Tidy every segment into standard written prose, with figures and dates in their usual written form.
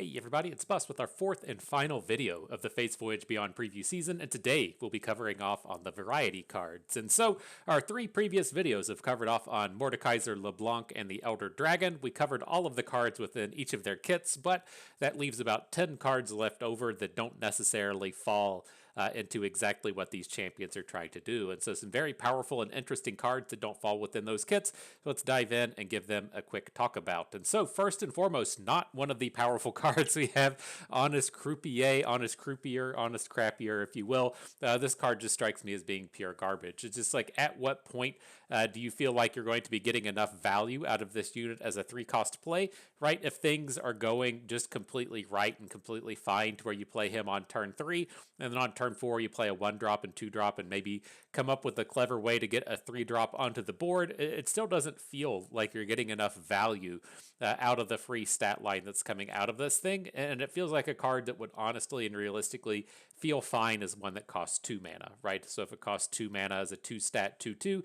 Hey everybody, it's Bus with our fourth and final video of the Fates Voyage Beyond preview season, and today we'll be covering off on the variety cards. And so, our three previous videos have covered off on Mordekaiser, LeBlanc, and the Elder Dragon. We covered all of the cards within each of their kits, but that leaves about 10 cards left over that don't necessarily fall into exactly what these champions are trying to do. And so some very powerful and interesting cards that don't fall within those kits. So let's dive in and give them a quick talk about. And so first and foremost, not one of the powerful cards we have, Honest Croupier, Honest Croupier, Honest Crappier, if you will. This card just strikes me as being pure garbage. It's just like, at what point do you feel like you're going to be getting enough value out of this unit as a 3-cost play, right? If things are going just completely right and completely fine to where you play him on turn 3, and then on turn 4 you play a 1-drop and 2-drop and maybe come up with a clever way to get a 3-drop onto the board, it still doesn't feel like you're getting enough value out of the free stat line that's coming out of this thing, and it feels like a card that would honestly and realistically feel fine as one that costs 2 mana, right? So if it costs 2 mana as a 2-stat 2/2,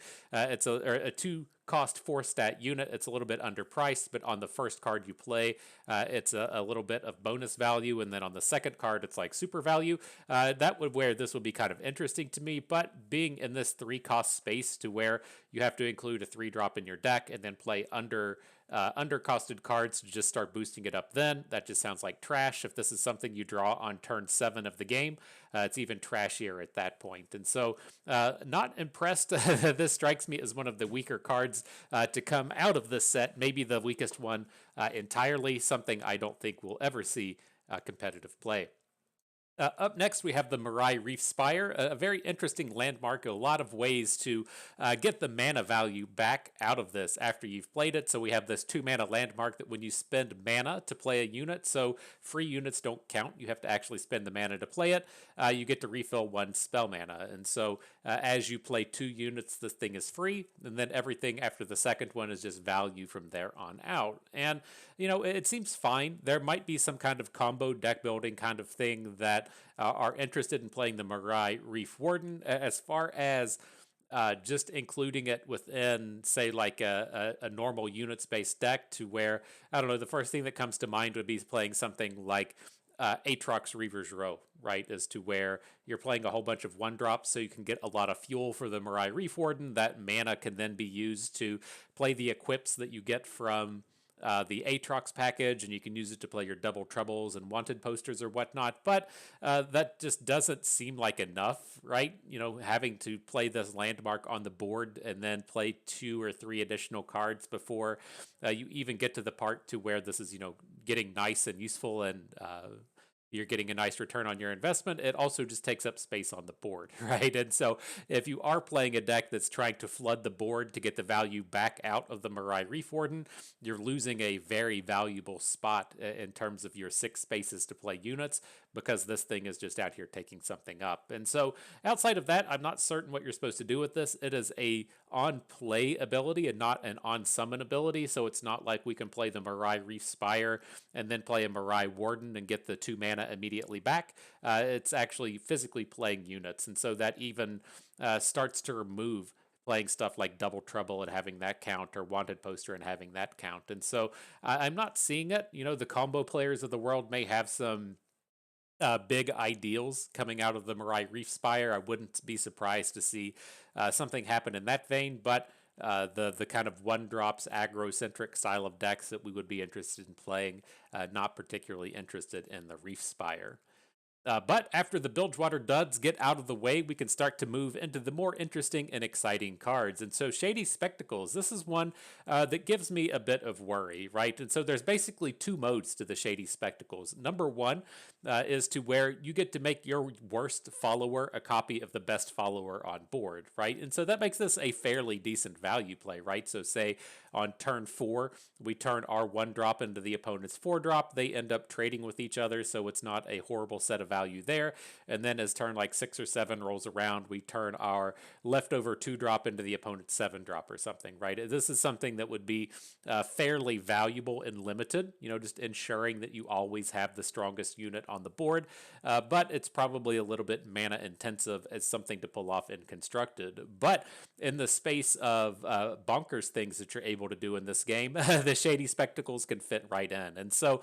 it's a 2-cost 4-stat unit. It's a little bit underpriced, but on the first card you play, it's a little bit of bonus value, and then on the second card, it's like super value. That would where this would be kind of interesting to me, but being in this 3-cost space to where you have to include a 3-drop in your deck and then play undercosted cards to just start boosting it up, then that just sounds like trash. If this is something you draw on turn 7 of the game, it's even trashier at that point. And so not impressed. This strikes me as one of the weaker cards to come out of this set, maybe the weakest one entirely, something I don't think we'll ever see competitive play. Up next, we have the Marai Reef Spire, a very interesting landmark, a lot of ways to get the mana value back out of this after you've played it. So we have this 2-mana landmark that when you spend mana to play a unit, so free units don't count, you have to actually spend the mana to play it, you get to refill 1 spell mana. And so as you play 2 units, this thing is free, and then everything after the second one is just value from there on out. And, you know, it seems fine. There might be some kind of combo deck building kind of thing that are interested in playing the Marai Reef Warden. As far as just including it within, say, like a normal units-based deck, to where, I don't know, the first thing that comes to mind would be playing something like Aatrox Reaver's Row, right? As to where you're playing a whole bunch of 1-drops, so you can get a lot of fuel for the Marai Reef Warden. That mana can then be used to play the equips that you get from the Aatrox package, and you can use it to play your double troubles and wanted posters or whatnot, but that just doesn't seem like enough, right? You know, having to play this landmark on the board and then play 2 or 3 additional cards before you even get to the part to where this is, you know, getting nice and useful and you're getting a nice return on your investment. It also just takes up space on the board, right? And so if you are playing a deck that's trying to flood the board to get the value back out of the Marai Reef Warden, you're losing a very valuable spot in terms of your 6 spaces to play units, because this thing is just out here taking something up. And so outside of that, I'm not certain what you're supposed to do with this. It is a on-play ability and not an on-summon ability, so it's not like we can play the Marai Reef Spire and then play a Marai Warden and get the 2 mana immediately back. It's actually physically playing units, and so that even starts to remove playing stuff like Double Trouble and having that count, or Wanted Poster and having that count. And so I'm not seeing it. You know, the combo players of the world may have some big ideals coming out of the Marai Reef Spire. I wouldn't be surprised to see something happen in that vein, but the kind of 1-drops aggro-centric style of decks that we would be interested in playing, not particularly interested in the Reef Spire. But after the Bilgewater duds get out of the way, we can start to move into the more interesting and exciting cards. And so Shady Spectacles, this is one that gives me a bit of worry, right? And so there's basically 2 modes to the Shady Spectacles. Number 1 is to where you get to make your worst follower a copy of the best follower on board, right? And so that makes this a fairly decent value play, right? So say on turn 4, we turn our 1-drop into the opponent's 4-drop. They end up trading with each other, so it's not a horrible set of value there. And then as turn like 6 or 7 rolls around, we turn our leftover 2-drop into the opponent's 7-drop or something, right? This is something that would be fairly valuable and limited, you know, just ensuring that you always have the strongest unit on the board. But it's probably a little bit mana intensive as something to pull off in constructed. But in the space of bonkers things that you're able able to do in this game, the Shady Spectacles can fit right in. And so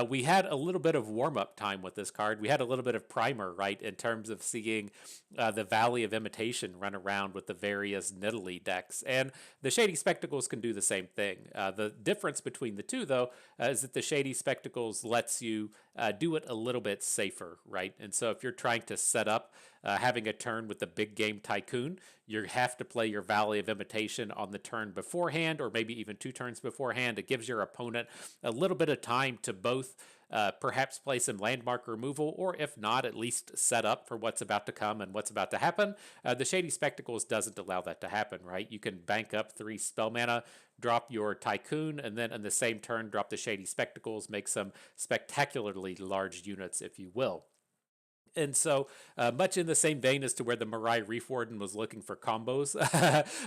we had a little bit of warm-up time with this card. We had a little bit of primer, right, in terms of seeing the Valley of Imitation run around with the various Nidalee decks. And the Shady Spectacles can do the same thing. The difference between the two, though, is that the Shady Spectacles lets you do it a little bit safer, right? And so if you're trying to set up having a turn with the big game Tycoon, you have to play your Valley of Imitation on the turn beforehand, or maybe even 2 turns beforehand. It gives your opponent a little bit of time to both perhaps play some landmark removal, or if not, at least set up for what's about to come and what's about to happen. The Shady Spectacles doesn't allow that to happen, right? You can bank up 3 spell mana, drop your Tycoon, and then in the same turn, drop the Shady Spectacles, make some spectacularly large units, if you will. And so, much in the same vein as to where the Marai Reef Warden was looking for combos,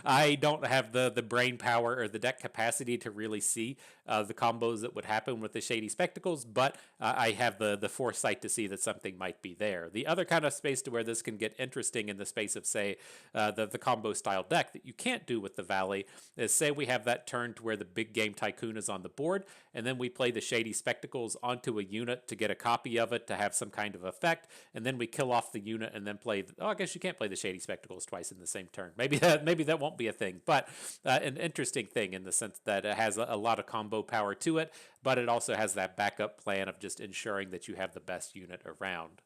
I don't have the brain power or the deck capacity to really see the combos that would happen with the Shady Spectacles, but I have the foresight to see that something might be there. The other kind of space to where this can get interesting in the space of, say, the combo style deck that you can't do with the Valley is, say we have that turn to where the big game Tycoon is on the board, and then we play the Shady Spectacles onto a unit to get a copy of it to have some kind of effect, and then we kill off the unit and then play. I guess you can't play the Shady Spectacles twice in the same turn. Maybe that won't be a thing, but an interesting thing in the sense that it has a lot of combo power to it, but it also has that backup plan of just ensuring that you have the best unit around.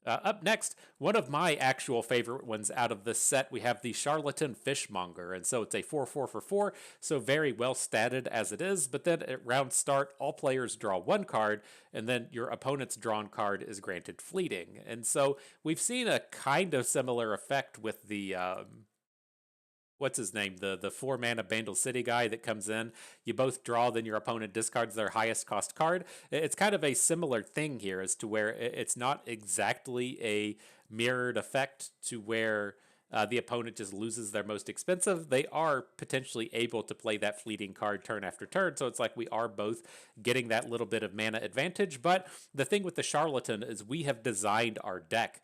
Up next, one of my actual favorite ones out of this set, we have the Charlatan Fishmonger. And so it's a 4/4 for 4, so very well statted as it is. But then at round start, all players draw 1 card, and then your opponent's drawn card is granted fleeting. And so we've seen a kind of similar effect with the what's his name? The 4-mana Bandle City guy that comes in. You both draw, then your opponent discards their highest cost card. It's kind of a similar thing here as to where it's not exactly a mirrored effect to where the opponent just loses their most expensive. They are potentially able to play that fleeting card turn after turn, so it's like we are both getting that little bit of mana advantage. But the thing with the Charlatan is we have designed our deck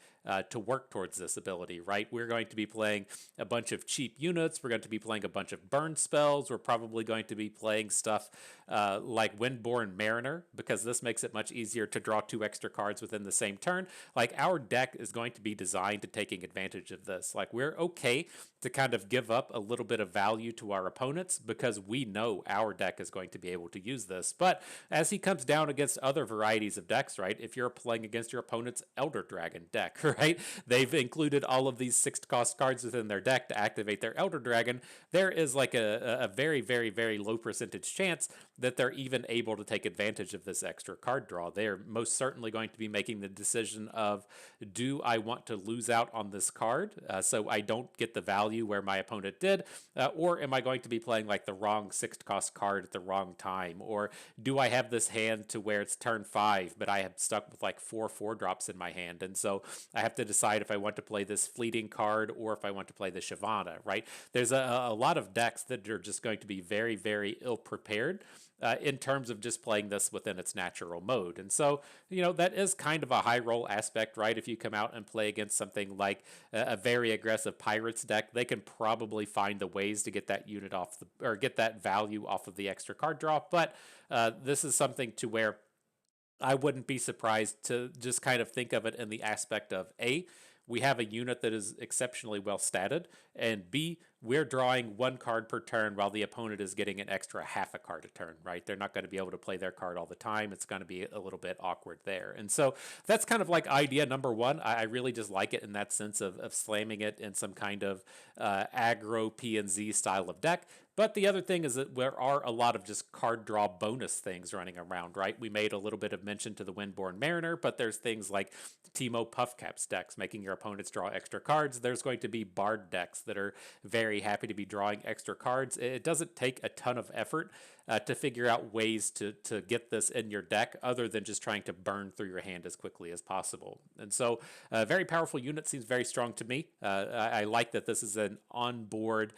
to work towards this ability, right? We're going to be playing a bunch of cheap units. We're going to be playing a bunch of burn spells. We're probably going to be playing stuff like Windborne Mariner, because this makes it much easier to draw 2 extra cards within the same turn. Like, our deck is going to be designed to taking advantage of this. Like, we're okay to kind of give up a little bit of value to our opponents because we know our deck is going to be able to use this. But as he comes down against other varieties of decks, right, if you're playing against your opponent's Elder Dragon deck, right, they've included all of these 6-cost cards within their deck to activate their Elder Dragon, there is like a very, very, very low percentage chance that they're even able to take advantage of this extra card draw. They are most certainly going to be making the decision of, do I want to lose out on this card so I don't get the value where my opponent did, or am I going to be playing like the wrong 6-cost card at the wrong time, or do I have this hand to where it's turn 5 but I have stuck with like 4 4-drops in my hand, and so I have to decide if I want to play this fleeting card or if I want to play the Shyvana, right? There's a lot of decks that are just going to be very, very ill prepared in terms of just playing this within its natural mode. And so, you know, that is kind of a high roll aspect, right? If you come out and play against something like a very aggressive Pirates deck, they can probably find the ways to get that unit off or get that value off of the extra card draw. But this is something to where I wouldn't be surprised to just kind of think of it in the aspect of, A, we have a unit that is exceptionally well statted, and B, we're drawing 1 card per turn while the opponent is getting an extra half a card a turn, right? They're not going to be able to play their card all the time. It's going to be a little bit awkward there. And so that's kind of like idea number 1. I really just like it in that sense of slamming it in some kind of aggro P&Z style of deck. But the other thing is that there are a lot of just card draw bonus things running around, right? We made a little bit of mention to the Windborne Mariner, but there's things like Teemo Puffcaps decks, making your opponents draw extra cards. There's going to be Bard decks that are very happy to be drawing extra cards. It doesn't take a ton of effort to figure out ways to get this in your deck other than just trying to burn through your hand as quickly as possible. And so a very powerful unit, seems very strong to me. I like that this is an onboard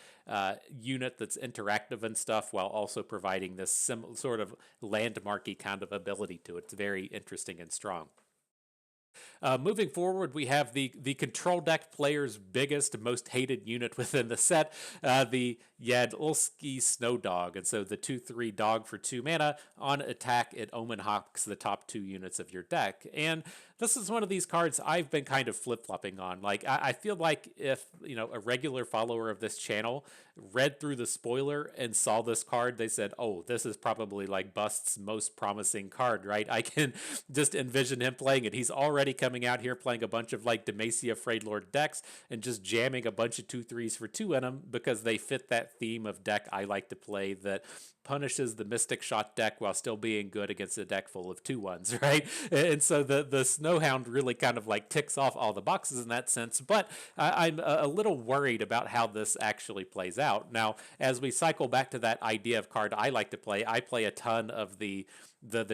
unit that's interactive and stuff while also providing this sort of landmarky kind of ability to it. It's very interesting and strong. Moving forward, we have the control deck player's biggest, most hated unit within the set, the Yadulski Snowdog. And so the 2/3 dog for 2 mana. On attack, it Omen Hawks the top 2 units of your deck. And this is one of these cards I've been kind of flip-flopping on. Like, I feel like if, a regular follower of this channel read through the spoiler and saw this card, they said, oh, this is probably like Bust's most promising card, right? I can just envision him playing it. He's already coming out here playing a bunch of like Demacia Freylord decks and just jamming a bunch of 2/3s for 2 in them because they fit that theme of deck I like to play that punishes the Mystic Shot deck while still being good against a deck full of 2/1s, right? And so the Snowhound really kind of like ticks off all the boxes in that sense, but I'm a little worried about how this actually plays out. Now, as we cycle back to that idea of card I like to play, I play a ton of the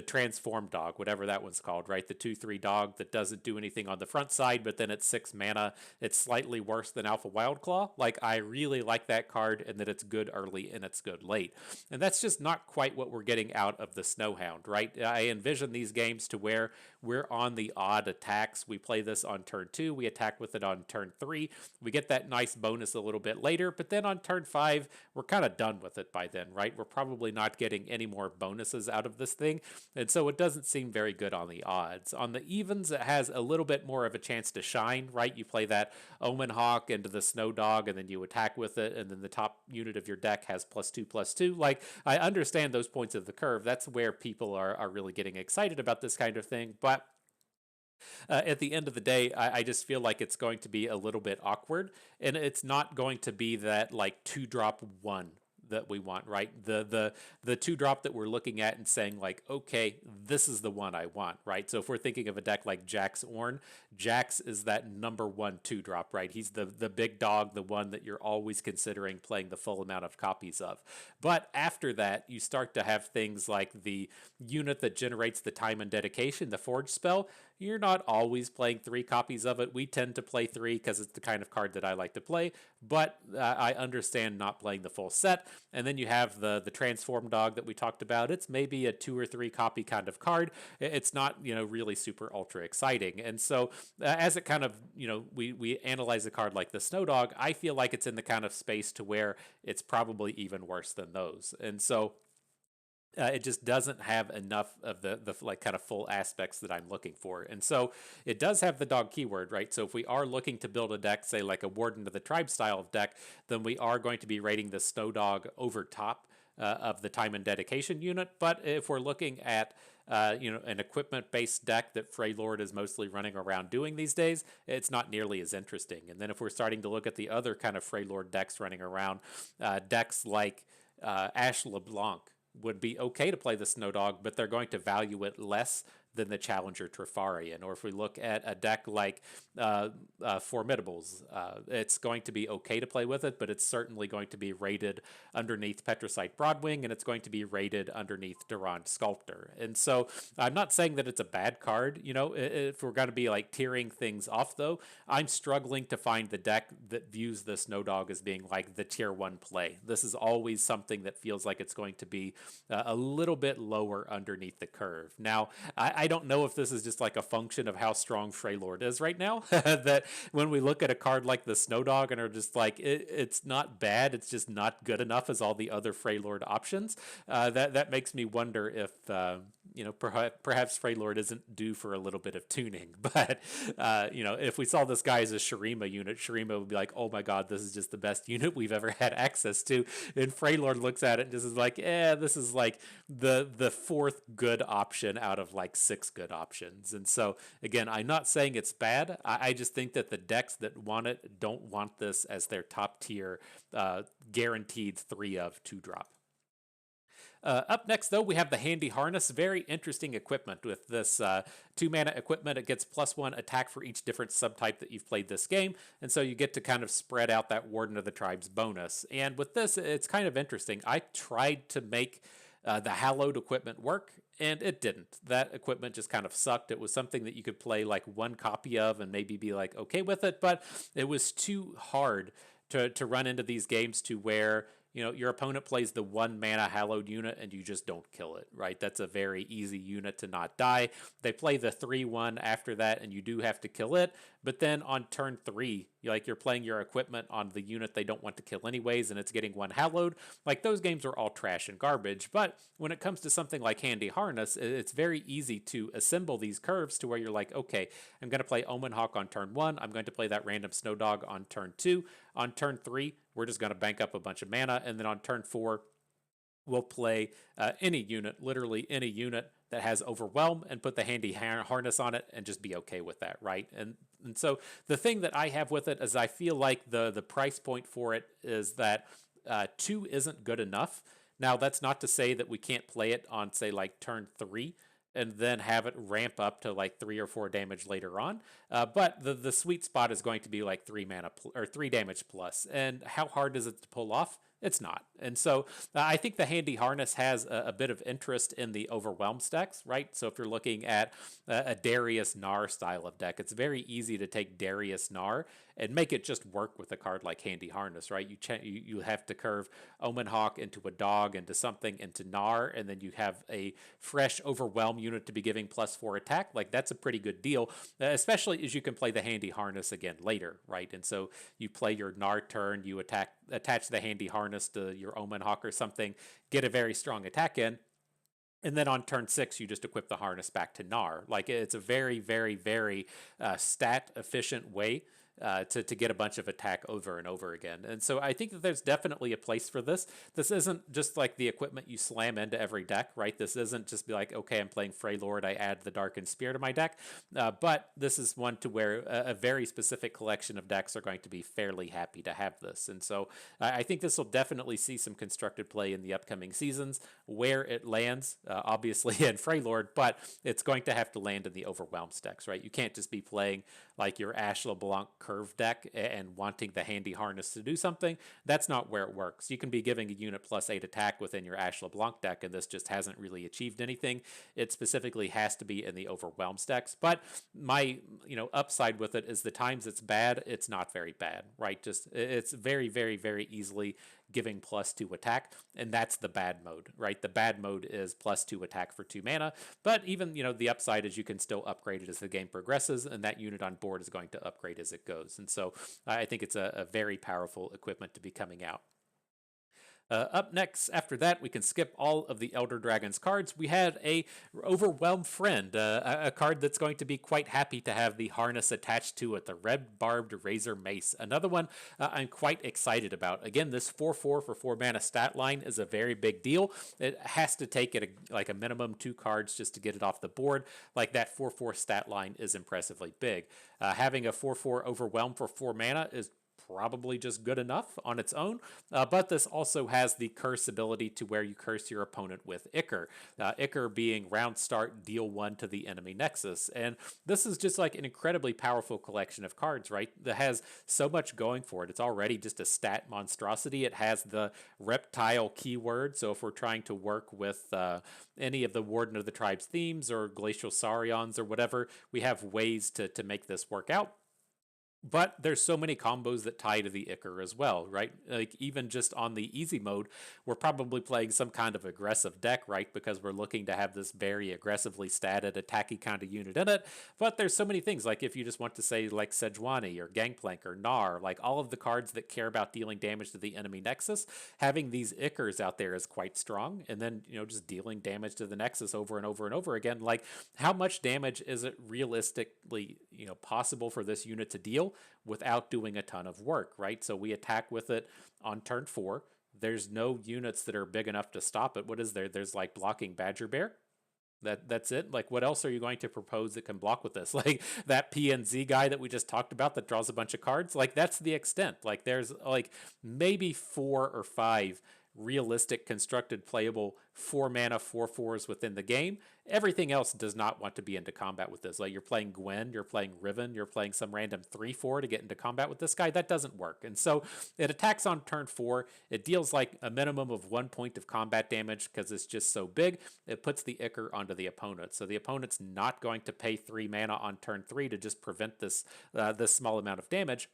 transform dog, whatever that one's called, right? The 2/3 dog that doesn't do anything on the front side, but then it's 6 mana. It's slightly worse than Alpha Wildclaw. Like, I really like that card and that it's good early and it's good late. And that's just not quite what we're getting out of the Snowhound, right? I envision these games to where we're on the odd attacks. We play this on turn 2. We attack with it on turn 3. We get that nice bonus a little bit later, but then on turn 5, we're kind of done with it by then, right? We're probably not getting any more bonuses out of this thing. And so it doesn't seem very good on the odds. On the evens, it has a little bit more of a chance to shine, right? You play that Omen Hawk into the Snow Dog, and then you attack with it, and then the top unit of your deck has +2/+2. Like, I understand those points of the curve. That's where people are really getting excited about this kind of thing. But at the end of the day, I just feel like it's going to be a little bit awkward, and it's not going to be that like 2-drop 1 that we want, right? The 2-drop that we're looking at and saying like, okay, this is the one I want, right? So if we're thinking of a deck like Jax Ornn, Jax is that number 1 2-drop, right? He's the big dog, the one that you're always considering playing the full amount of copies of. But after that, you start to have things like the unit that generates the time and dedication, the Forge spell. You're not always playing 3 copies of it. We tend to play 3 because it's the kind of card that I like to play, but I understand not playing the full set. And then you have the Transform Dog that we talked about. It's maybe a 2 or 3 copy kind of card. It's not, really super ultra exciting. And so as it kind of, we analyze a card like the Snow Dog, I feel like it's in the kind of space to where it's probably even worse than those. And so it just doesn't have enough of the like kind of full aspects that I'm looking for. And so it does have the dog keyword, right? So if we are looking to build a deck, say like a Warden to the Tribe style of deck, then we are going to be rating the Snow Dog over top of the time and dedication unit. But if we're looking at an equipment-based deck that Freylord is mostly running around doing these days, it's not nearly as interesting. And then if we're starting to look at the other kind of Freylord decks running around, decks like Ash LeBlanc would be okay to play the Snow Dog, but they're going to value it less than the Challenger Trifarian. Or if we look at a deck like Formidables, it's going to be okay to play with it, but it's certainly going to be rated underneath Petricite Broadwing, and it's going to be rated underneath Durand Sculptor. And so I'm not saying that it's a bad card. If we're going to be like tearing things off, though, I'm struggling to find the deck that views the Snow Dog as being like the tier 1 play. This is always something that feels like it's going to be a little bit lower underneath the curve. Now, I don't know if this is just like a function of how strong Freylord is right now, that when we look at a card like the Snow Dog and are just like, it's not bad, it's just not good enough as all the other Freylord options, that makes me wonder if, perhaps Freylord isn't due for a little bit of tuning. But, if we saw this guy as a Shurima unit, Shurima would be like, oh my god, this is just the best unit we've ever had access to. And Freylord looks at it and just is like, this is like the 4th good option out of like 6 good options. And so again, I'm not saying it's bad. I just think that the decks that want it don't want this as their top tier guaranteed 3 of 2-drop. Up next, though, we have the Handy Harness. Very interesting equipment with this 2-mana equipment. It gets +1 attack for each different subtype that you've played this game, and so you get to kind of spread out that Warden of the Tribe's bonus. And with this, it's kind of interesting. I tried to make the hallowed equipment work, and it didn't. That equipment just kind of sucked. It was something that you could play like 1 copy of and maybe be like okay with it, but it was too hard to run into these games to where your opponent plays the 1 mana hallowed unit and you just don't kill it, right? That's a very easy unit to not die. They play the 3/1 after that and you do have to kill it, but then on turn 3, you're playing your equipment on the unit they don't want to kill anyways, and it's getting 1 hallowed. Like, those games are all trash and garbage. But when it comes to something like Handy Harness, it's very easy to assemble these curves to where you're like, okay, I'm going to play Omen Hawk on turn 1. I'm going to play that random Snowdog on turn 2. On turn 3, we're just going to bank up a bunch of mana, and then on turn 4, we'll play any unit, literally any unit that has Overwhelm, and put the Handy Harness on it and just be okay with that, right? And so the thing that I have with it is I feel like the price point for it is that 2 isn't good enough. Now, that's not to say that we can't play it on, say, like turn 3 and then have it ramp up to like 3 or 4 damage later on. But the sweet spot is going to be like 3 mana or 3 damage plus. And how hard is it to pull off? It's not. And so I think the Handy Harness has a bit of interest in the Overwhelm stacks, right? So if you're looking at a Darius Gnar style of deck, it's very easy to take Darius Gnar and make it just work with a card like Handy Harness, right? You have to curve Omen Hawk into a dog, into something, into Gnar, and then you have a fresh Overwhelm unit to be giving +4 attack. Like, that's a pretty good deal, especially as you can play the Handy Harness again later, right? And so you play your Gnar turn, you attach the Handy Harness to your Omen Hawk or something, get a very strong attack in, and then on turn 6, you just equip the Harness back to Gnar. Like, it's a very, very, very stat efficient way to get a bunch of attack over and over again. And so I think that there's definitely a place for this. This isn't just like the equipment you slam into every deck, right? This isn't just be like, okay, I'm playing Freylord, I add the Darkened Spear to my deck. But this is one to where a very specific collection of decks are going to be fairly happy to have this. And so I think this will definitely see some constructed play in the upcoming seasons. Where it lands, obviously in Freylord, but it's going to have to land in the Overwhelm stacks, right? You can't just be playing like your Ash LeBlanc curve deck and wanting the Handy Harness to do something. That's not where it works. You can be giving a unit +8 attack within your Ash LeBlanc deck, and this just hasn't really achieved anything. It specifically has to be in the Overwhelm stacks. But my upside with it is the times it's bad, it's not very bad, right? Just it's very, very, very easily giving +2 attack, and that's the bad mode, right? The bad mode is +2 attack for 2 mana, but even, the upside is you can still upgrade it as the game progresses, and that unit on board is going to upgrade as it goes. And so I think it's a very powerful equipment to be coming out. Up next, after that, we can skip all of the Elder Dragons cards. We had a Overwhelm Friend, a card that's going to be quite happy to have the harness attached to it, the Red-Barbed Razormace. Another one I'm quite excited about. Again, this 4/4 for 4 mana stat line is a very big deal. It has to take it like a minimum 2 cards just to get it off the board. Like, that 4/4 stat line is impressively big. Having a 4/4 Overwhelm for 4 mana is probably just good enough on its own, but this also has the curse ability to where you curse your opponent with Ichor. Ichor being round start, deal 1 to the enemy nexus, and this is just like an incredibly powerful collection of cards, right? That has so much going for it. It's already just a stat monstrosity. It has the reptile keyword, so if we're trying to work with any of the Warden of the Tribe's themes or Glacial Saurians or whatever, we have ways to make this work out. But there's so many combos that tie to the Ichor as well, right? Like, even just on the easy mode, we're probably playing some kind of aggressive deck, right? Because we're looking to have this very aggressively statted, attacky kind of unit in it. But there's so many things, like if you just want to say like Sejuani or Gangplank or Gnar, like all of the cards that care about dealing damage to the enemy nexus, having these Ichors out there is quite strong. And then, just dealing damage to the nexus over and over and over again. Like, how much damage is it realistically, possible for this unit to deal without doing a ton of work, right? So we attack with it on turn 4. There's no units that are big enough to stop it. What is there? There's like blocking Badger Bear. That's it. Like, what else are you going to propose that can block with this? Like that PNZ guy that we just talked about that draws a bunch of cards. Like, that's the extent. Like, there's like maybe 4 or 5 realistic constructed playable 4 mana 4/4s within the game. Everything else does not want to be into combat with this. Like, you're playing Gwen, you're playing Riven, you're playing some random 3/4 to get into combat with this guy. That doesn't work. And so it attacks on turn 4. It deals like a minimum of 1 point of combat damage because it's just so big. It puts the Ichor onto the opponent. So the opponent's not going to pay 3 mana on turn 3 to just prevent this this small amount of damage.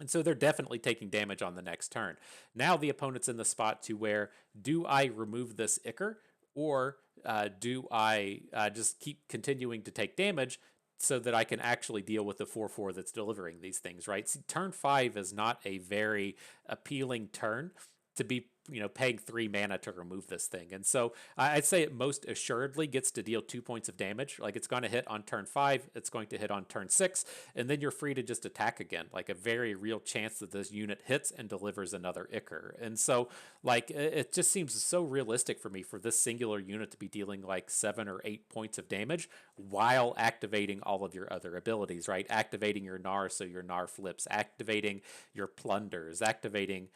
And so they're definitely taking damage on the next turn. Now the opponent's in the spot to where, do I remove this Ichor, or do I just keep continuing to take damage so that I can actually deal with the 4/4 that's delivering these things, right? See, turn 5 is not a very appealing turn to be, paying 3 mana to remove this thing. And so I'd say it most assuredly gets to deal 2 points of damage. Like, it's going to hit on turn 5, it's going to hit on turn 6, and then you're free to just attack again. Like, a very real chance that this unit hits and delivers another Ichor. And so, like, it just seems so realistic for me for this singular unit to be dealing like 7 or 8 points of damage while activating all of your other abilities, right? Activating your Gnar so your Gnar flips, activating your Plunders, activating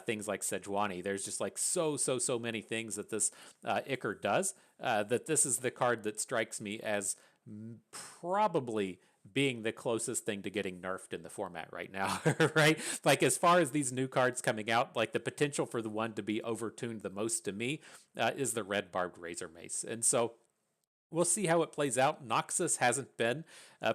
things like Sejuani. There's just like so many things that this Ichor does, that this is the card that strikes me as probably being the closest thing to getting nerfed in the format right now, right? Like, as far as these new cards coming out, like, the potential for the one to be overtuned the most to me is the Red-Barbed Razormace. And so we'll see how it plays out. Noxus hasn't been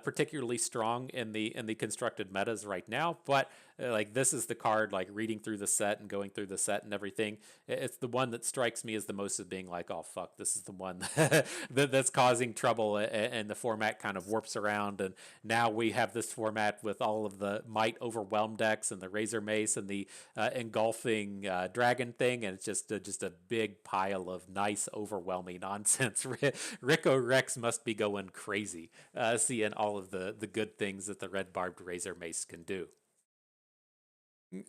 particularly strong in the constructed metas right now, but like, this is the card, like, reading through the set and going through the set and everything, it's the one that strikes me as the most, of being like, oh fuck, this is the one that's causing trouble, and the format kind of warps around. And now we have this format with all of the Might Overwhelm decks and the Razormace and the engulfing dragon thing, and it's just a big pile of nice overwhelming nonsense. Rico Rex must be going crazy seeing all of the good things that the Red-Barbed Razormace can do.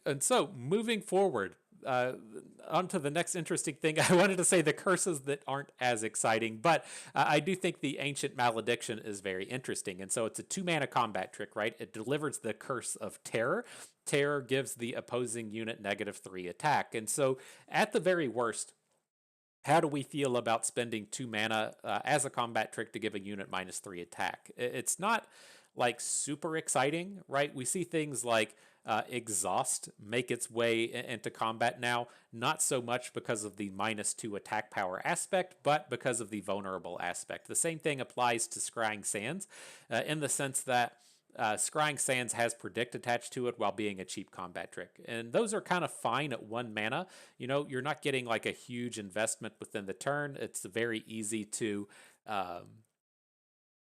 And so, moving forward, on to the next interesting thing. I wanted to say the curses that aren't as exciting, but I do think the Ancient Malediction is very interesting. And so it's a 2-mana combat trick, right? It delivers the Curse of Terror. Terror gives the opposing unit -3 attack. And so, at the very worst, how do we feel about spending 2 mana as a combat trick to give a unit -3 attack? It's not like super exciting, right? We see things like Exhaust make its way into combat now, not so much because of the -2 attack power aspect, but because of the vulnerable aspect. The same thing applies to Scrying Sands, in the sense that Scrying Sands has Predict attached to it while being a cheap combat trick. And those are kind of fine at 1 mana. You're not getting like a huge investment within the turn. It's very easy to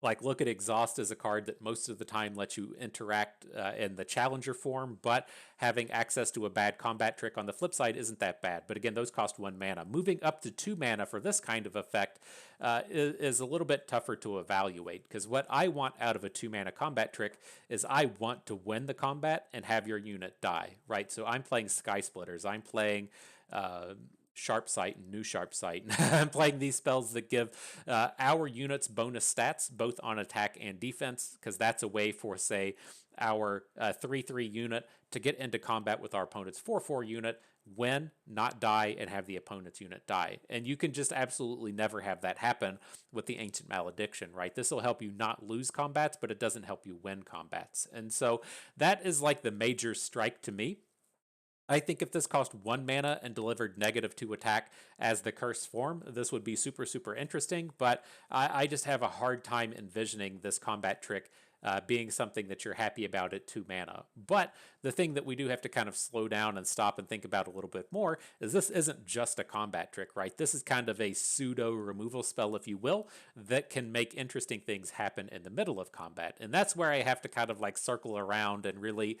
like, look at Exhaust as a card that most of the time lets you interact in the challenger form, but having access to a bad combat trick on the flip side isn't that bad. But again, those cost 1 mana. Moving up to 2 mana for this kind of effect is a little bit tougher to evaluate, because what I want out of a 2 mana combat trick is I want to win the combat and have your unit die, right? So I'm playing Sky Splitters, I'm playing Sharp Sight and New Sharp Sight. I'm playing these spells that give our units bonus stats, both on attack and defense, because that's a way for, say, our 3/3 unit to get into combat with our opponent's 4/4 unit, win, not die, and have the opponent's unit die. And you can just absolutely never have that happen with the Ancient Malediction, right? This will help you not lose combats, but it doesn't help you win combats. And so that is like the major strike to me. I think if this cost 1 mana and delivered -2 attack as the curse form, this would be super interesting, but I just have a hard time envisioning this combat trick being something that you're happy about at 2 mana. But the thing that we do have to kind of slow down and stop and think about a little bit more is this isn't just a combat trick, right? This is kind of a pseudo removal spell, if you will, that can make interesting things happen in the middle of combat. And that's where I have to kind of like circle around and really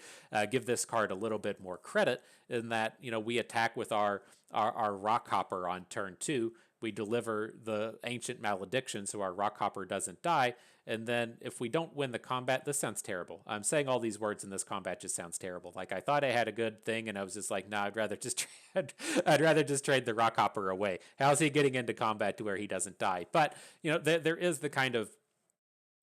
give this card a little bit more credit, in that, we attack with our Rockhopper on turn 2. We deliver the Ancient Malediction so our Rockhopper doesn't die. And then if we don't win the combat, this sounds terrible. I'm saying all these words in this combat just sounds terrible. Like, I thought I had a good thing, and I was just like, no, I'd rather just trade the Rockhopper away. How's he getting into combat to where he doesn't die? But, there is the kind of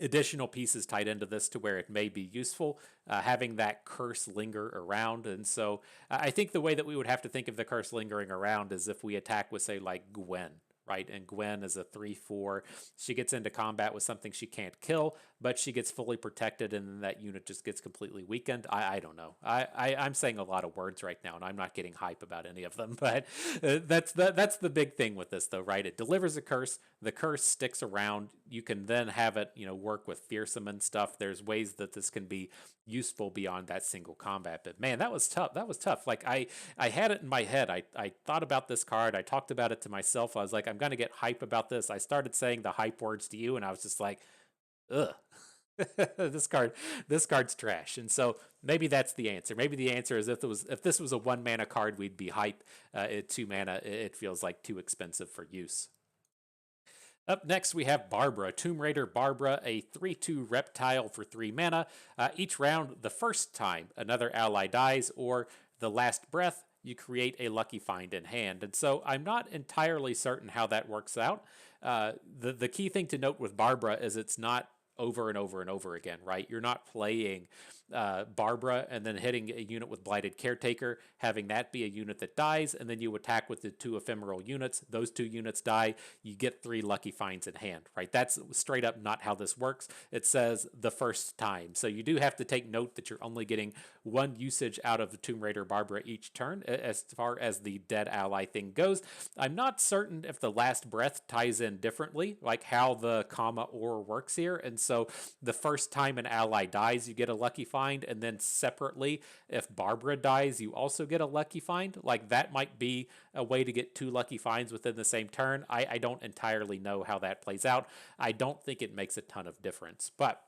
additional pieces tied into this to where it may be useful, having that curse linger around. And so I think the way that we would have to think of the curse lingering around is if we attack with, say, like Gwen, right? And Gwen is a 3/4. She gets into combat with something she can't kill, but she gets fully protected, and then that unit just gets completely weakened. I don't know. I'm saying a lot of words right now, and I'm not getting hype about any of them. But that's the big thing with this, though, right? It delivers a curse. The curse sticks around. You can then have it, work with fearsome and stuff. There's ways that this can be useful beyond that single combat. But man, that was tough. That was tough. Like I had it in my head. I thought about this card. I talked about it to myself. I was like, I'm gonna get hype about this. I started saying the hype words to you, and I was just like, ugh. this card's trash. And so maybe that's the answer. Maybe the answer is if this was a 1-mana card, we'd be hype. At 2 mana, it feels like too expensive for use. Up next, we have Barbara, Tomb Raider Barbara, a 3/2 reptile for 3 mana. Each round, the first time another ally dies or the last breath, you create a lucky find in hand. And so I'm not entirely certain how that works out. The key thing to note with Barbara is it's not over and over and over again, right? You're not playing Barbara and then hitting a unit with Blighted Caretaker, having that be a unit that dies, and then you attack with the 2 ephemeral units. Those 2 units die, you get 3 lucky finds in hand, right? That's straight up not how this works. It says the first time. So you do have to take note that you're only getting 1 usage out of the Tomb Raider Barbara each turn as far as the dead ally thing goes. I'm not certain if the last breath ties in differently, like how the comma or works here. And so the first time an ally dies, you get a lucky find, and then separately, if Barbara dies, you also get a lucky find. Like that might be a way to get 2 lucky finds within the same turn. I don't entirely know how that plays out. I don't think it makes a ton of difference, but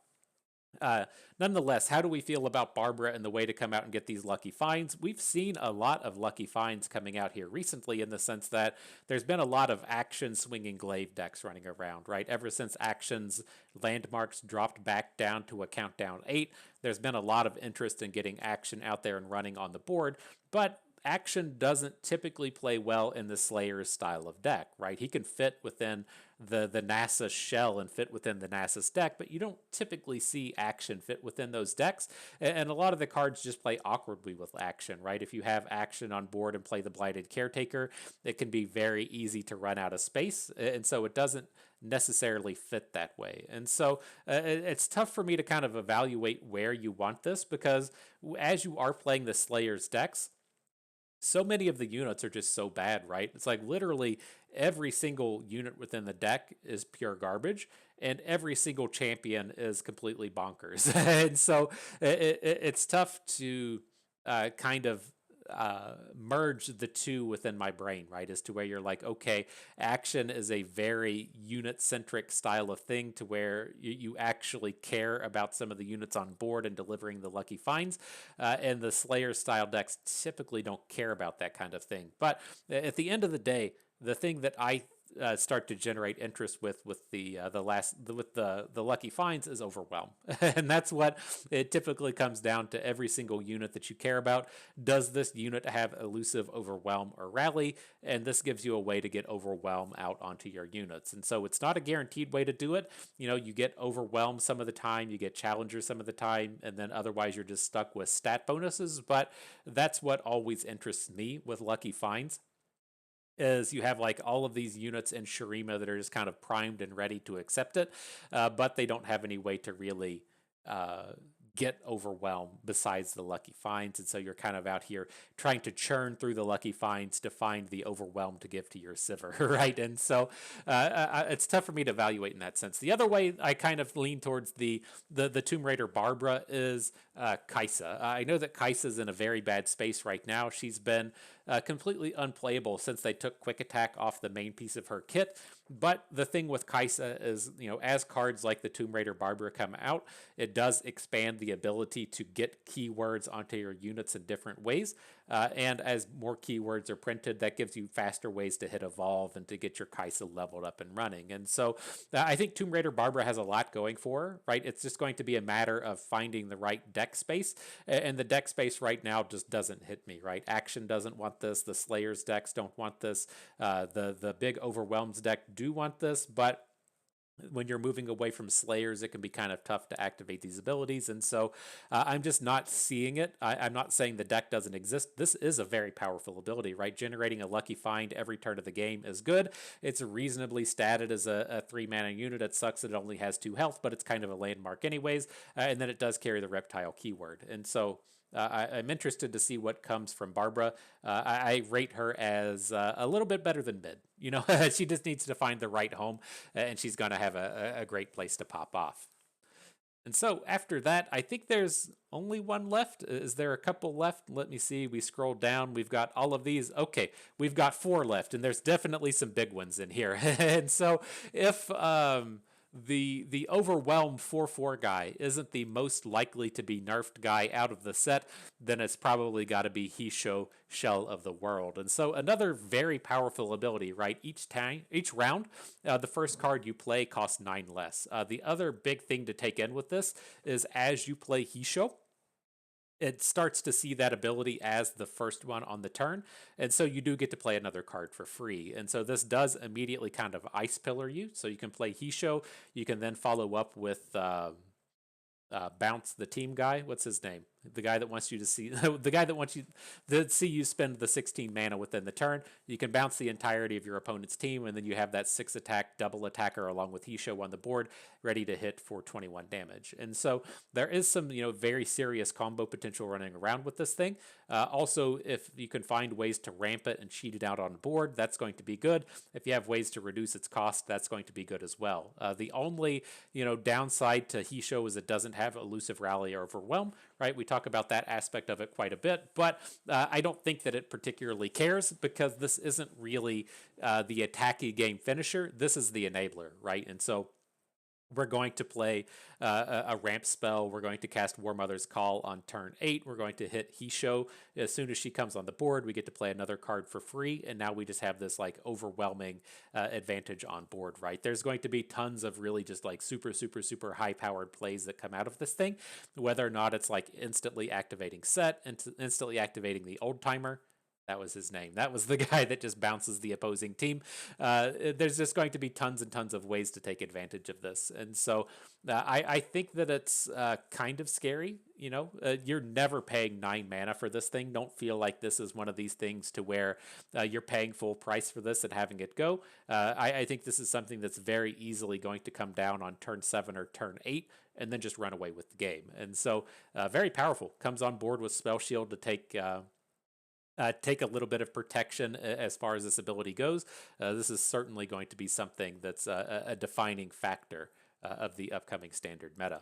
nonetheless, how do we feel about Barbara and the way to come out and get these lucky finds? We've seen a lot of lucky finds coming out here recently in the sense that there's been a lot of action swinging glaive decks running around, right? Ever since action's landmarks dropped back down to a countdown 8, there's been a lot of interest in getting action out there and running on the board, but action doesn't typically play well in the Slayer's style of deck, right? He can fit within the NASA shell and fit within the NASA's deck, but you don't typically see action fit within those decks. And a lot of the cards just play awkwardly with action, right? If you have action on board and play the Blighted Caretaker, it can be very easy to run out of space. And so it doesn't necessarily fit that way. And so it's tough for me to kind of evaluate where you want this, because as you are playing the Slayer's decks, so many of the units are just so bad, right? It's like literally every single unit within the deck is pure garbage, and every single champion is completely bonkers. And so it's tough to kind of merge the two within my brain, right? As to where you're like, okay, action is a very unit-centric style of thing to where you actually care about some of the units on board and delivering the lucky finds. And the Slayer style decks typically don't care about that kind of thing. But at the end of the day, the thing that I start to generate interest with the lucky finds is overwhelm. And that's what it typically comes down to. Every single unit that you care about, does this unit have elusive, overwhelm, or rally? And this gives you a way to get overwhelm out onto your units. And so it's not a guaranteed way to do it. You get overwhelmed some of the time, you get challengers some of the time, and then otherwise you're just stuck with stat bonuses. But that's what always interests me with lucky finds, is you have like all of these units in Shurima that are just kind of primed and ready to accept it, but they don't have any way to really get overwhelmed besides the lucky finds. And so you're kind of out here trying to churn through the lucky finds to find the overwhelm to give to your Sivir, right? And so it's tough for me to evaluate in that sense. The other way I kind of lean towards the Tomb Raider Barbara is Kaisa. I know that Kaisa's in a very bad space right now. She's been completely unplayable since they took Quick Attack off the main piece of her kit. But the thing with Kaisa is, as cards like the Tomb Raider Barbara come out, it does expand the ability to get keywords onto your units in different ways. And as more keywords are printed, that gives you faster ways to hit Evolve and to get your Kaisa leveled up and running. And so I think Tomb Raider Barbara has a lot going for her, right? It's just going to be a matter of finding the right deck space. And the deck space right now just doesn't hit me, right? Action doesn't want this. The Slayers decks don't want this. The big Overwhelms deck do want this, but when you're moving away from Slayers, it can be kind of tough to activate these abilities. And so I'm just not seeing it. I'm not saying the deck doesn't exist. This is a very powerful ability, right? Generating a lucky find every turn of the game is good. It's reasonably statted as a 3-mana unit. It sucks that it only has 2 health, but it's kind of a landmark anyways. And then it does carry the reptile keyword. And so I'm interested to see what comes from Barbara. I rate her as a little bit better than mid. You know, she just needs to find the right home, and she's going to have a great place to pop off. And so after that, I think there's only one left. Is there a couple left? Let me see. We scroll down. We've got all of these. Okay, we've got 4 left, and there's definitely some big ones in here. And so if the overwhelmed 4/4 guy isn't the most likely to be nerfed guy out of the set, then it's probably got to be Heisho, Shell of the World. And so another very powerful ability, right? Each round, the first card you play costs 9 less. The other big thing to take in with this is as you play Heisho, it starts to see that ability as the first one on the turn. And so you do get to play another card for free. And so this does immediately kind of ice pillar you. So you can play Heisho. You can then follow up with Bounce, the team guy. What's his name? The guy that wants you to see the guy that wants you to see you spend the 16 mana within the turn. You can bounce the entirety of your opponent's team, and then you have that 6 attack double attacker along with Heisho on the board, ready to hit for 21 damage. And so there is some very serious combo potential running around with this thing. Also, if you can find ways to ramp it and cheat it out on board, that's going to be good. If you have ways to reduce its cost, that's going to be good as well. The only downside to Heisho is it doesn't have elusive rally or overwhelm. Right, we talk about that aspect of it quite a bit, but I don't think that it particularly cares because this isn't really the attacky game finisher. This is the enabler, right? And so we're going to play a ramp spell. We're going to cast War Mother's Call on turn 8. We're going to hit Heisho. As soon as she comes on the board, we get to play another card for free. And now we just have this like overwhelming advantage on board, right? There's going to be tons of really just like super, super, super high powered plays that come out of this thing, whether or not it's like instantly activating Set and instantly activating the Old Timer. That was his name. That was the guy that just bounces the opposing team. There's just going to be tons and tons of ways to take advantage of this. And so I think that it's kind of scary. You're never paying 9 mana for this thing. Don't feel like this is one of these things to where you're paying full price for this and having it go. I think this is something that's very easily going to come down on turn 7 or turn 8 and then just run away with the game. And so very powerful. Comes on board with Spell Shield to take a little bit of protection as far as this ability goes. This is certainly going to be something that's a defining factor of the upcoming standard meta.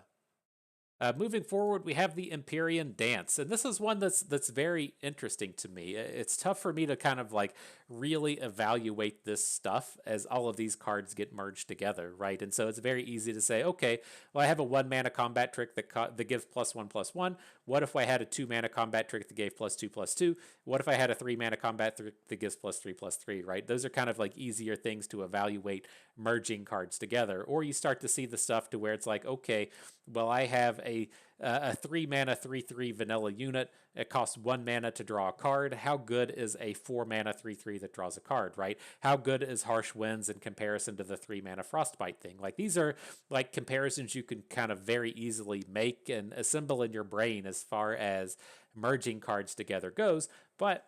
Moving forward, we have the Empyrean Dance, and this is one that's very interesting to me. It's tough for me to kind of like really evaluate this stuff as all of these cards get merged together, right? And so it's very easy to say, okay, well, I have a 1-mana combat trick that gives +1/+1. What if I had a 2-mana combat trick that gave +2/+2? What if I had a 3-mana combat trick that gives +3/+3, right? Those are kind of like easier things to evaluate merging cards together. Or you start to see the stuff to where it's like, okay, well, I have a 3-mana 3/3 vanilla unit. It costs 1 mana to draw a card. How good is a 4-mana 3/3 that draws a card, right? How good is Harsh Winds in comparison to the 3-mana Frostbite thing? Like, these are like comparisons you can kind of very easily make and assemble in your brain as far as merging cards together goes. But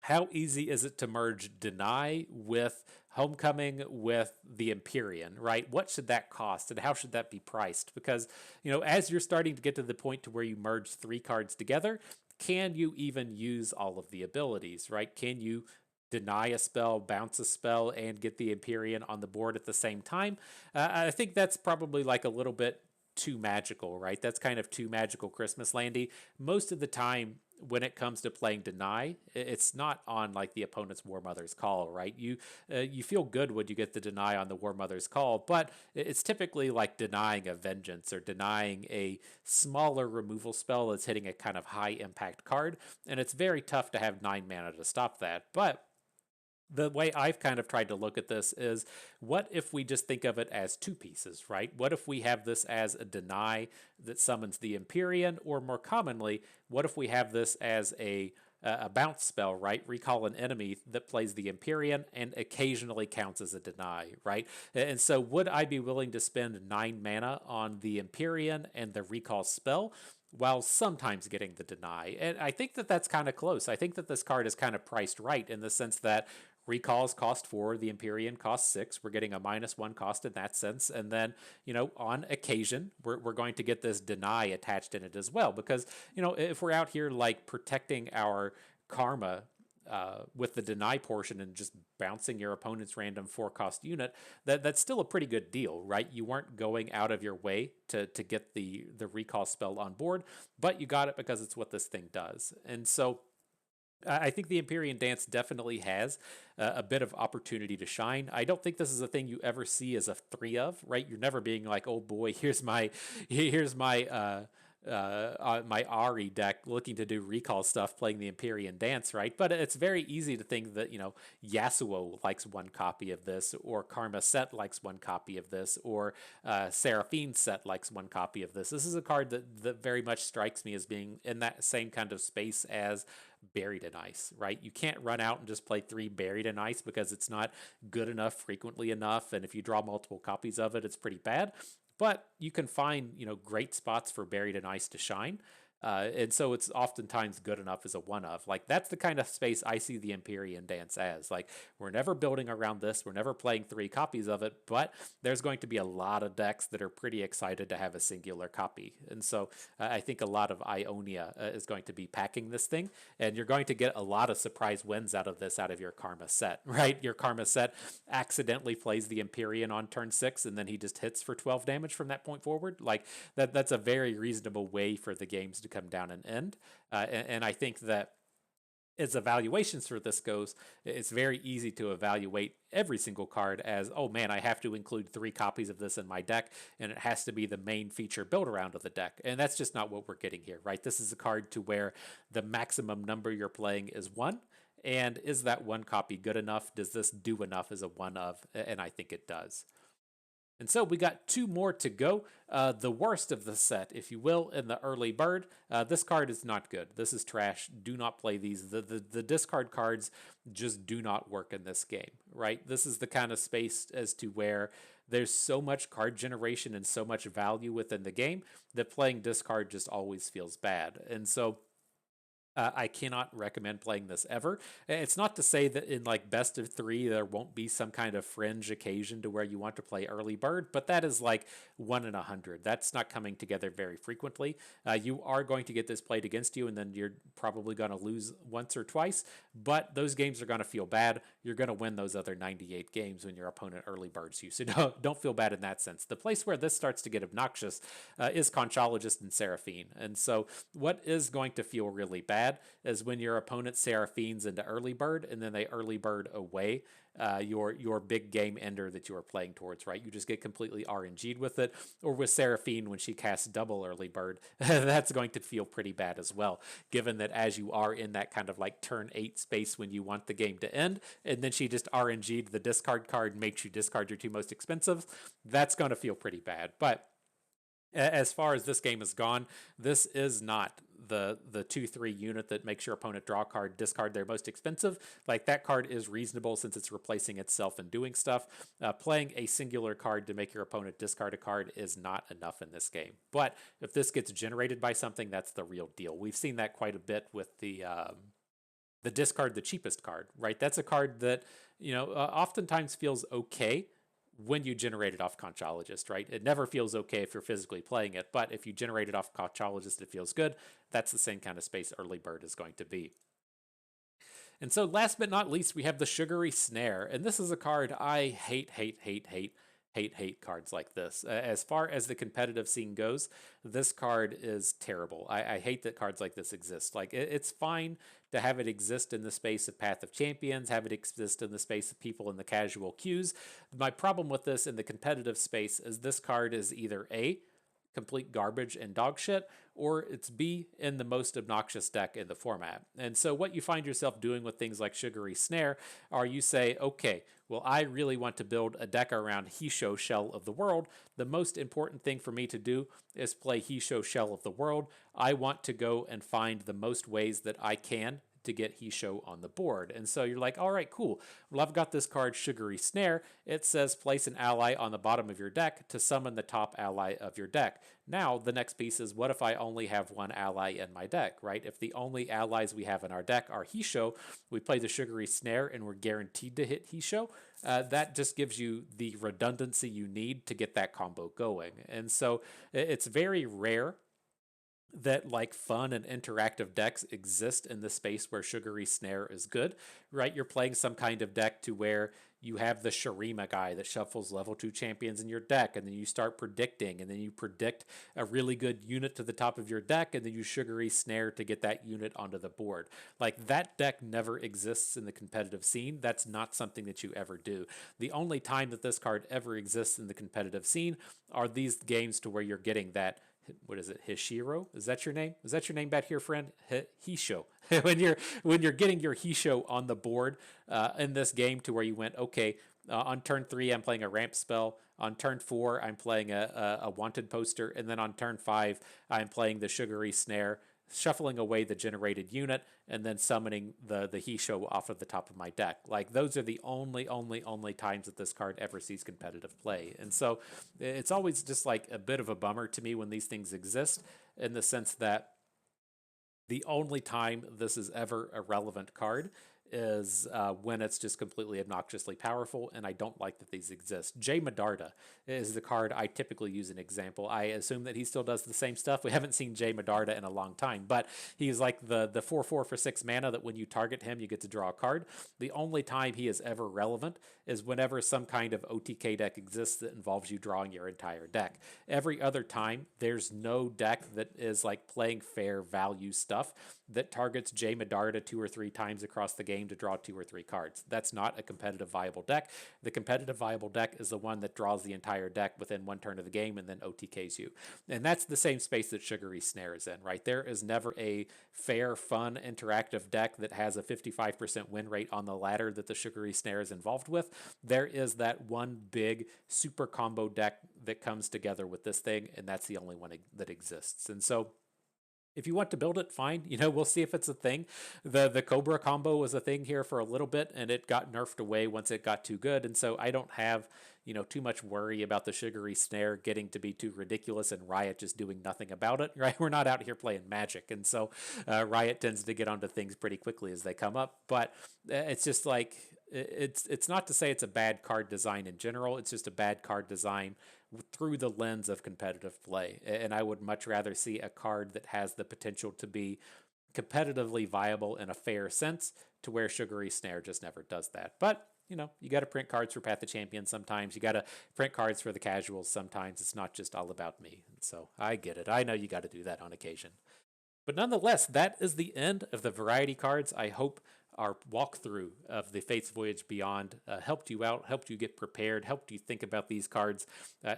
how easy is it to merge Deny with Homecoming with the Empyrean, right? What should that cost and how should that be priced? Because, as you're starting to get to the point to where you merge 3 cards together, can you even use all of the abilities, right? Can you deny a spell, bounce a spell, and get the Empyrean on the board at the same time? I think that's probably like a little bit too magical, right? That's kind of too magical Christmas landy. Most of the time when it comes to playing Deny, it's not on like the opponent's War Mother's Call, right? You feel good when you get the Deny on the War Mother's Call, but it's typically like denying a Vengeance or denying a smaller removal spell that's hitting a kind of high impact card, and it's very tough to have 9 mana to stop that. But the way I've kind of tried to look at this is, what if we just think of it as 2 pieces, right? What if we have this as a Deny that summons the Empyrean, or more commonly, what if we have this as a a bounce spell, right? Recall an enemy that plays the Empyrean and occasionally counts as a deny, right? And so would I be willing to spend 9 mana on the Empyrean and the recall spell while sometimes getting the deny? And I think that that's kind of close. I think that this card is kind of priced right in the sense that recalls cost 4, the Empyrean cost 6. We're getting a -1 cost in that sense. And then, on occasion, we're going to get this deny attached in it as well. Because, if we're out here like protecting our karma with the deny portion and just bouncing your opponent's random 4-cost unit, that's still a pretty good deal, right? You weren't going out of your way to get the recall spell on board, but you got it because it's what this thing does. And so I think the Empyrean Dance definitely has a bit of opportunity to shine. I don't think this is a thing you ever see as a 3 of, right? You're never being like, oh boy, here's my my Ari deck looking to do recall stuff playing the Empyrean Dance, right? But it's very easy to think that, Yasuo likes 1 copy of this, or Karma Set likes 1 copy of this, or Seraphine Set likes 1 copy of this. This is a card that very much strikes me as being in that same kind of space as Buried in Ice, right? You can't run out and just play 3 Buried in Ice because it's not good enough frequently enough, and if you draw multiple copies of it, it's pretty bad. But you can find, great spots for Buried in Ice to shine. And so it's oftentimes good enough as a 1 of. Like, that's the kind of space I see the Empyrean Dance as. Like, we're never building around this. We're never playing 3 copies of it. But there's going to be a lot of decks that are pretty excited to have a singular copy. And so I think a lot of Ionia is going to be packing this thing. And you're going to get a lot of surprise wins out of this, out of your Karma Set, right? Your Karma Set accidentally plays the Empyrean on turn 6, and then he just hits for 12 damage from that point forward. Like, that's a very reasonable way for the games to come down and end. And I think that as evaluations for this goes, it's very easy to evaluate every single card as, oh man, I have to include 3 copies of this in my deck, and it has to be the main feature built around of the deck. And that's just not what we're getting here, right? This is a card to where the maximum number you're playing is 1. And is that 1 copy good enough? Does this do enough as a 1 of? And I think it does. And so we got 2 more to go. The worst of the set, if you will, in the early bird. This card is not good. This is trash. Do not play these. The discard cards just do not work in this game, right? This is the kind of space as to where there's so much card generation and so much value within the game that playing discard just always feels bad. And so I cannot recommend playing this ever. It's not to say that in like best of 3 there won't be some kind of fringe occasion to where you want to play early bird, but that is like 1 in 100. That's not coming together very frequently. You are going to get this played against you, and then you're probably going to lose once or twice, but those games are going to feel bad. You're going to win those other 98 games when your opponent early birds you, so don't feel bad in that sense. The place where this starts to get obnoxious is Conchologist and Seraphine. And so what is going to feel really bad is when your opponent Seraphines into early bird, and then they early bird away your big game ender that you are playing towards, right? You just get completely RNG'd with it. Or with Seraphine, when she casts double early bird, that's going to feel pretty bad as well, given that as you are in that kind of like turn 8 space when you want the game to end, and then she just RNG'd the discard card, makes you discard your 2 most expensive, that's going to feel pretty bad. But as far as this game is gone, this is not the 2/3 unit that makes your opponent draw a card, discard their most expensive. Like, that card is reasonable since it's replacing itself and doing stuff. Playing a singular card to make your opponent discard a card is not enough in this game. But if this gets generated by something, that's the real deal. We've seen that quite a bit with the discard the cheapest card, right? That's a card that, oftentimes feels okay when you generate it off Conchologist, right? It never feels okay if you're physically playing it, but if you generate it off Conchologist, it feels good. That's the same kind of space early bird is going to be. And so last but not least, we have the Sugary Snare. And this is a card I hate cards like this. As far as the competitive scene goes, this card is terrible. I hate that cards like this exist. Like, it's fine to have it exist in the space of Path of Champions, have it exist in the space of people in the casual queues. My problem with this in the competitive space is this card is either A, complete garbage and dog shit, or it's B, in the most obnoxious deck in the format. And so what you find yourself doing with things like Sugary Snare are you say, okay, well, I really want to build a deck around Heisho, Shell of the World. The most important thing for me to do is play Heisho, Shell of the World. I want to go and find the most ways that I can to get Heisho on the board. And so you're like, all right, cool. Well, I've got this card, Sugary Snare. It says place an ally on the bottom of your deck to summon the top ally of your deck. Now, the next piece is, what if I only have one ally in my deck, right? If the only allies we have in our deck are Heisho, we play the Sugary Snare and we're guaranteed to hit Heisho. That just gives you the redundancy you need to get that combo going. And so it's very rare that like fun and interactive decks exist in the space where Sugary Snare is good, right? You're playing some kind of deck to where you have the Shurima guy that shuffles level 2 champions in your deck, and then you start predicting, and then you predict a really good unit to the top of your deck, and then you Sugary Snare to get that unit onto the board. Like, that deck never exists in the competitive scene. That's not something that you ever do. The only time that this card ever exists in the competitive scene are these games to where you're getting that, what is it, Hishiro? Is that your name? Is that your name back here, friend? Heisho. when you're getting your Heisho on the board in this game, to where you went, okay, on turn 3 I'm playing a ramp spell. On turn 4 I'm playing a wanted poster, and then on turn 5 I'm playing the Sugary Snare, shuffling away the generated unit, and then summoning the Heisho off of the top of my deck. Like, those are the only times that this card ever sees competitive play. And so it's always just like a bit of a bummer to me when these things exist, in the sense that the only time this is ever a relevant card is when it's just completely obnoxiously powerful, and I don't like that these exist. Jay Medarda is the card I typically use an example. I assume that he still does the same stuff. We haven't seen Jay Medarda in a long time, but he's like the 4/4 for 6 mana that when you target him, you get to draw a card. The only time he is ever relevant is whenever some kind of OTK deck exists that involves you drawing your entire deck. Every other time, there's no deck that is like playing fair value stuff that targets Jay Medarda 2 or 3 times across the game to draw 2 or 3 cards. That's not a competitive viable deck. The competitive viable deck is the one that draws the entire deck within 1 turn of the game and then OTKs you. And that's the same space that Sugary Snare is in, right? There is never a fair, fun, interactive deck that has a 55% win rate on the ladder that the Sugary Snare is involved with. There is that one big super combo deck that comes together with this thing, and that's the only one that exists. And so if you want to build it, fine. You know, we'll see if it's a thing. The Cobra combo was a thing here for a little bit, and it got nerfed away once it got too good. And so I don't have, you know, too much worry about the Sugary Snare getting to be too ridiculous and Riot just doing nothing about it, right? We're not out here playing Magic. And so Riot tends to get onto things pretty quickly as they come up. But it's just like, it's not to say it's a bad card design in general. It's just a bad card design through the lens of competitive play. And I would much rather see a card that has the potential to be competitively viable in a fair sense, to where Sugary Snare just never does that. But, you know, you got to print cards for Path of Champions sometimes. You got to print cards for the casuals sometimes. It's not just all about me. So I get it. I know you got to do that on occasion. But nonetheless, that is the end of the variety cards. I hope our walkthrough of the Fates Voyage Beyond helped you out, helped you get prepared, helped you think about these cards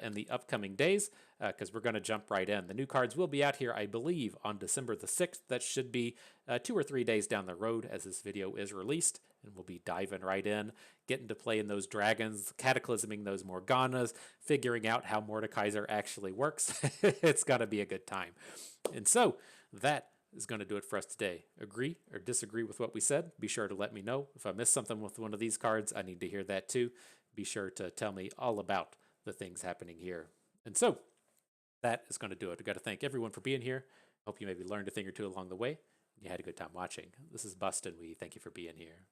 in the upcoming days, because we're going to jump right in. The new cards will be out here, I believe, on December the 6th. That should be 2 or 3 days down the road as this video is released, and we'll be diving right in, getting to play in those dragons, cataclysming those Morganas, figuring out how Mordekaiser actually works. It's going to be a good time. And so that is going to do it for us today. Agree or disagree with what we said? Be sure to let me know. If I missed something with one of these cards, I need to hear that too. Be sure to tell me all about the things happening here. And so that is going to do it. I've got to thank everyone for being here. Hope you maybe learned a thing or two along the way. You had a good time watching. This is Bustin. We thank you for being here.